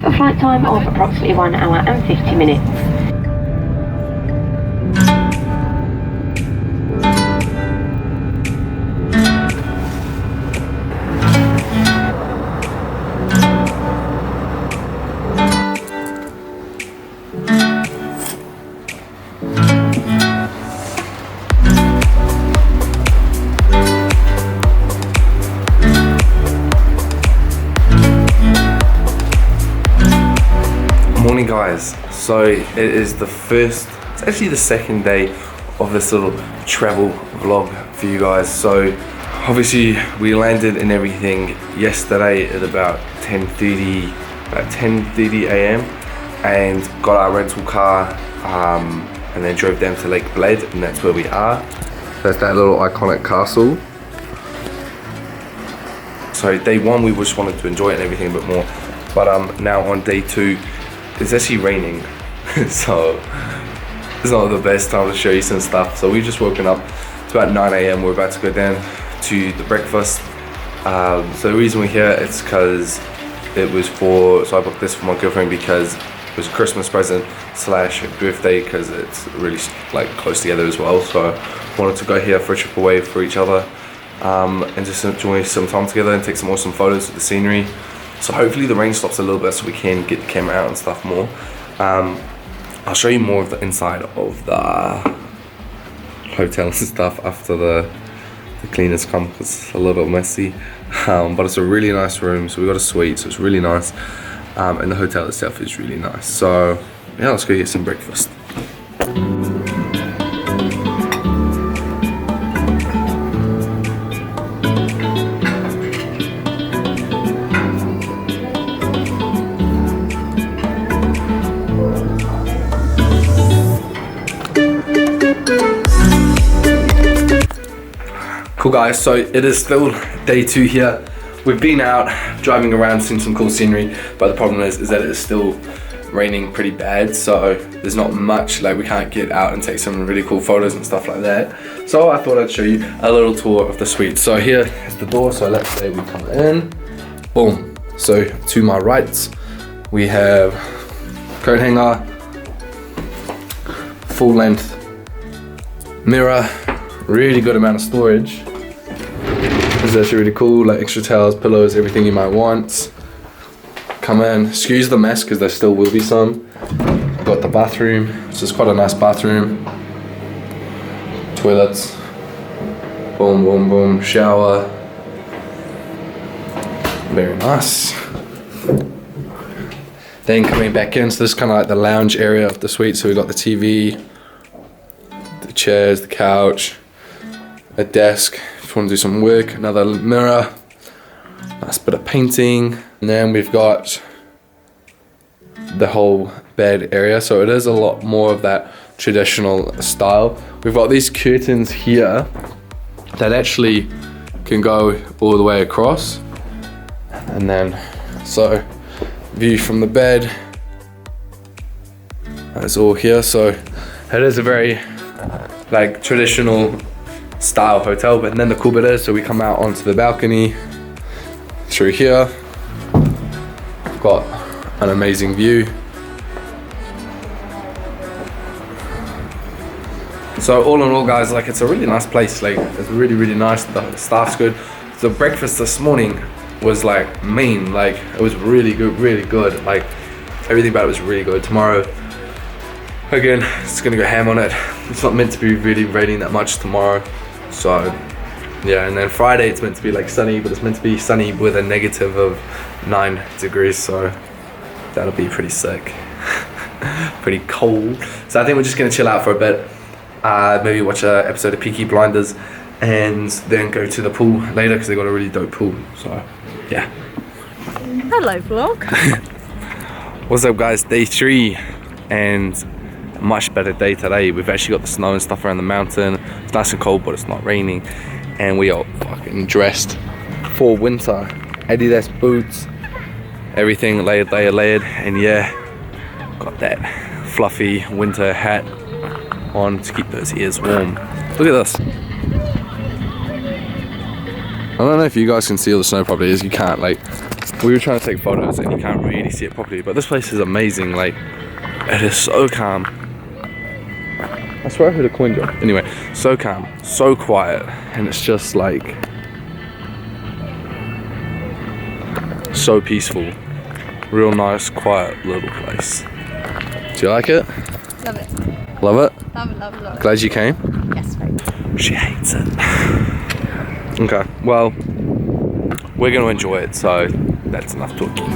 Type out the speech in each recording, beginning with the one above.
A flight time of approximately 1 hour and 50 minutes. Morning guys, so it is it's actually the second day of this little travel vlog for you guys. So obviously we landed and everything yesterday at about 10:30 a.m. and got our rental car and then drove down to Lake Bled, and that's where we are. That's that little iconic castle. So day one we just wanted to enjoy it and everything a bit more, but now on day two it's actually raining, so it's not the best time to show you some stuff. So we've just woken up. It's about 9 a.m. We're about to go down to the breakfast. So the reason we're here is because so I booked this for my girlfriend because it was a Christmas present / birthday, because it's really like close together as well. So I wanted to go here for a trip away for each other and just enjoy some time together and take some awesome photos of the scenery. So hopefully the rain stops a little bit so we can get the camera out and stuff more. I'll show you more of the inside of the hotel and stuff after the cleaners come, because it's a little messy. But it's a really nice room. So we got a suite, so it's really nice. And the hotel itself is really nice. So yeah, let's go get some breakfast. Cool guys, so it is still day two here. We've been out driving around, seen some cool scenery, but the problem is that it is still raining pretty bad, so there's not much, like we can't get out and take some really cool photos and stuff like that. So I thought I'd show you a little tour of the suite. So here is the door, so let's say we come in, boom. So to my right, we have coat hanger, full length mirror, really good amount of storage. This is actually really cool, like extra towels, pillows, everything you might want. Come in, excuse the mess because there still will be some. Got the bathroom, so it's quite a nice bathroom. Toilets, boom, boom, boom, shower. Very nice. Then coming back in, so this is kind of like the lounge area of the suite. So we got the TV, the chairs, the couch, a desk if you want to do some work, another mirror, nice bit of painting, and then we've got the whole bed area. So it is a lot more of that traditional style. We've got these curtains here that actually can go all the way across, and then so view from the bed, that's all here. So it is a very like traditional style hotel. But then the cool bit is, so we come out onto the balcony through here, got an amazing view. So all in all guys, like it's a really nice place, like it's really nice, the staff's good. The breakfast this morning was like mean, like it was really good, like everything about it was really good. Tomorrow again, it's gonna go ham on it. It's not meant to be really raining that much tomorrow, so yeah. And then Friday it's meant to be like sunny, but it's meant to be sunny with a negative of 9 degrees, so that'll be pretty sick. Pretty cold. So I think we're just gonna chill out for a bit, maybe watch an episode of Peaky Blinders, and then go to the pool later because they got a really dope pool. So yeah. Hello vlog. What's up guys, day 3 and a much better day today. We've actually got the snow and stuff around the mountain. It's nice and cold, but it's not raining, and we are fucking dressed for winter. ADIDAS boots, everything layered, and yeah, got that fluffy winter hat on to keep those ears warm. Look at this. I don't know if you guys can see all the snow properly, as you can't, like We were trying to take photos and you can't really see it properly, but this place is amazing. Like, it is so calm. I swear I heard a coin drop. Anyway, so calm, so quiet, and it's just like so peaceful. Real nice, quiet little place. Do you like it? Love it. Love it? Love it, love it, love it. Glad you came? Yes, very much. She hates it. Okay, well, we're gonna enjoy it, so that's enough talking.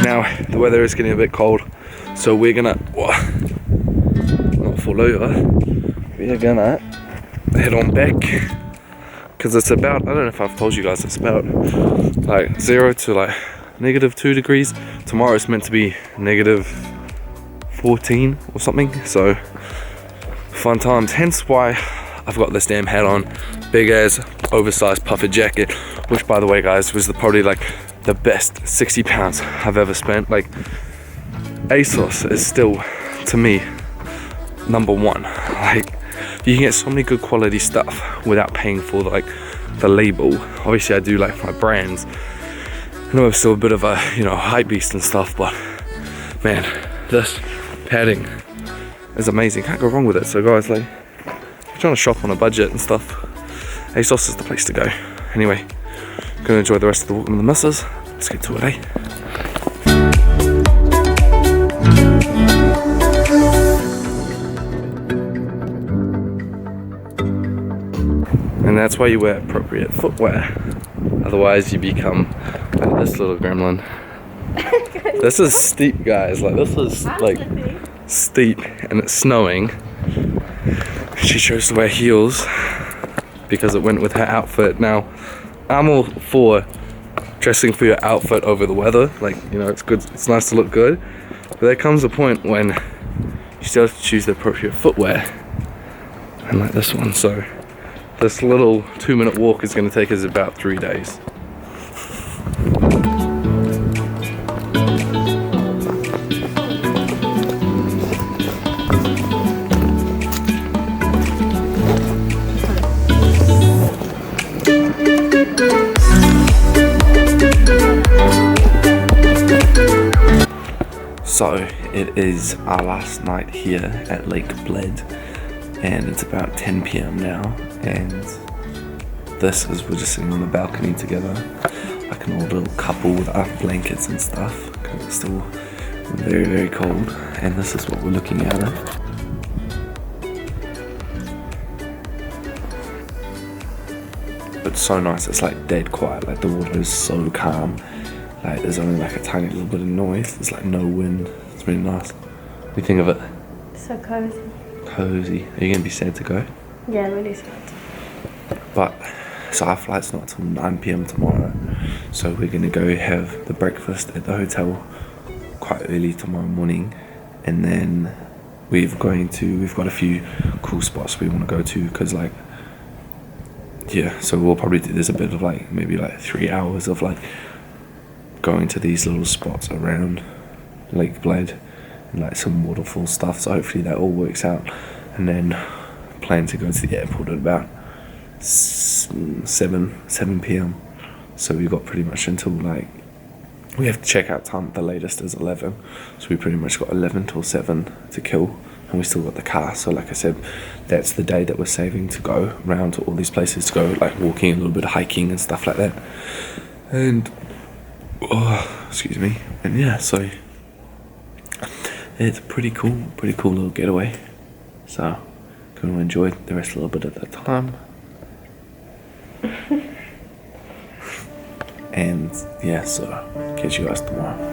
Now the weather is getting a bit cold, so we're gonna not fall over. We're gonna head on back because it's about, I don't know if I've told you guys, it's about like 0 to like -2 degrees. Tomorrow it's meant to be -14 or something, so fun times. Hence why I've got this damn hat on, big ass oversized puffer jacket, which by the way guys was probably like the best 60 pounds I've ever spent. Like, ASOS is still to me #1. Like, you can get so many good quality stuff without paying for like the label. Obviously I do like my brands. I know I'm still a bit of a, you know, hype beast and stuff, but man, this padding is amazing. Can't go wrong with it. So guys, like, if you're trying to shop on a budget and stuff, ASOS is the place to go. Anyway, gonna enjoy the rest of the walk with the missus. Let's get to it, eh? And that's why you wear appropriate footwear. Otherwise you become like this little gremlin. This is steep, guys. Like, this is like steep and it's snowing. She chose to wear heels because it went with her outfit. Now, I'm all for dressing for your outfit over the weather. Like, you know, it's good, it's nice to look good. But there comes a point when you still have to choose the appropriate footwear. And like this one, so this little 2-minute walk is going to take us about 3 days. So it is our last night here at Lake Bled, and it's about 10 p.m. now, and this is, we're just sitting on the balcony together like an old little couple with our blankets and stuff because it's still very, very cold, and this is what we're looking at. It's so nice. It's like dead quiet. Like, the water is so calm. Like, there's only like a tiny little bit of noise. There's like no wind. It's really nice. What do you think of it? So cozy. Cozy. Are you gonna be sad to go? Yeah, really sad. But so our flight's not till 9 p.m. tomorrow. So we're gonna go have the breakfast at the hotel quite early tomorrow morning, and then we've got a few cool spots we want to go to because, like, yeah, so we'll probably do, there's a bit of like maybe like 3 hours of like going to these little spots around Lake Bled and like some waterfall stuff, so hopefully that all works out, and then plan to go to the airport at about 7 p.m. so we've got pretty much until, like, we have to check out time, the latest is 11, so we pretty much got 11 till 7 to kill, and we still got the car. So like I said, that's the day that we're saving to go around to all these places, to go like walking, a little bit of hiking and stuff like that. And Oh, excuse me. And yeah, so it's a pretty cool little getaway. So going to enjoy the rest a little bit at that time. And yeah, so catch you guys tomorrow.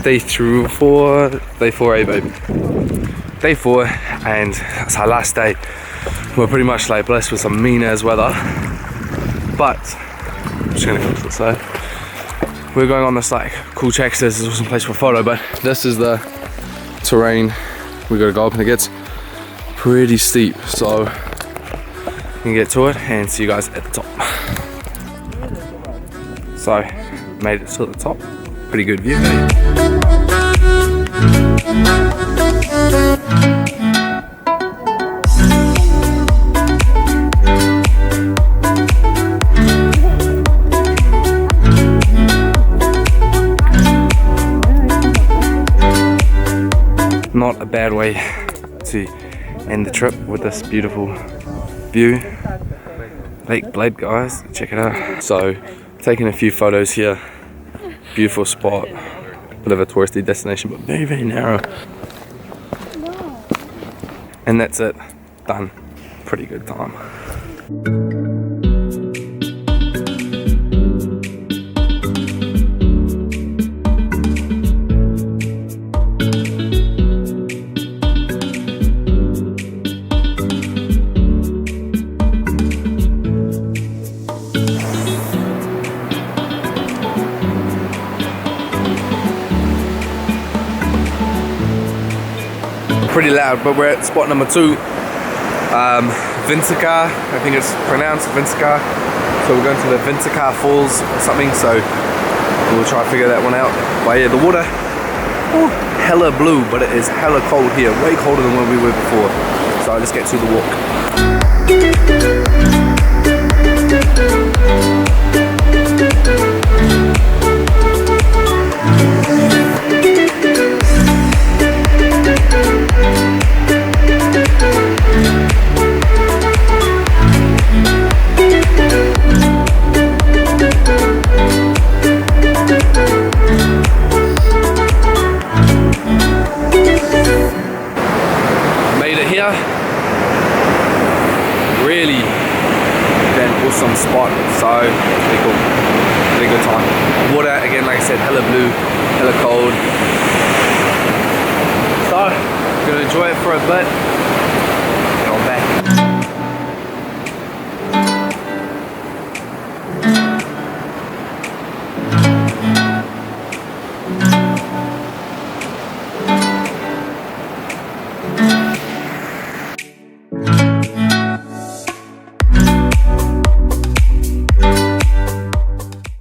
Day 4A, baby. Day 4, and it's our last day. We're pretty much like blessed with some mean ass weather, but I'm just gonna go to the side. We're going on this like cool checks. There's an awesome place for a photo, but this is the terrain we gotta go up, and it gets pretty steep, so we can get to it and see you guys at the top. So made it to the top. Pretty good view, eh? Not a bad way to end the trip with this beautiful view. Lake Bled, guys, check it out. So, taking a few photos here. Beautiful spot, bit of a touristy destination, but very, very narrow. And that's it, done. Pretty good time. Pretty loud, but we're at spot number 2, Vintica, I think it's pronounced Vintica. So we're going to the Vintica Falls or something, so we'll try to figure that one out. But yeah, the water, oh, hella blue, but it is hella cold here, way colder than when we were before. So let's get to the walk. Really damn awesome spot, so pretty cool, pretty good time. Water again, like I said, hella blue, hella cold. So gonna enjoy it for a bit, get on back.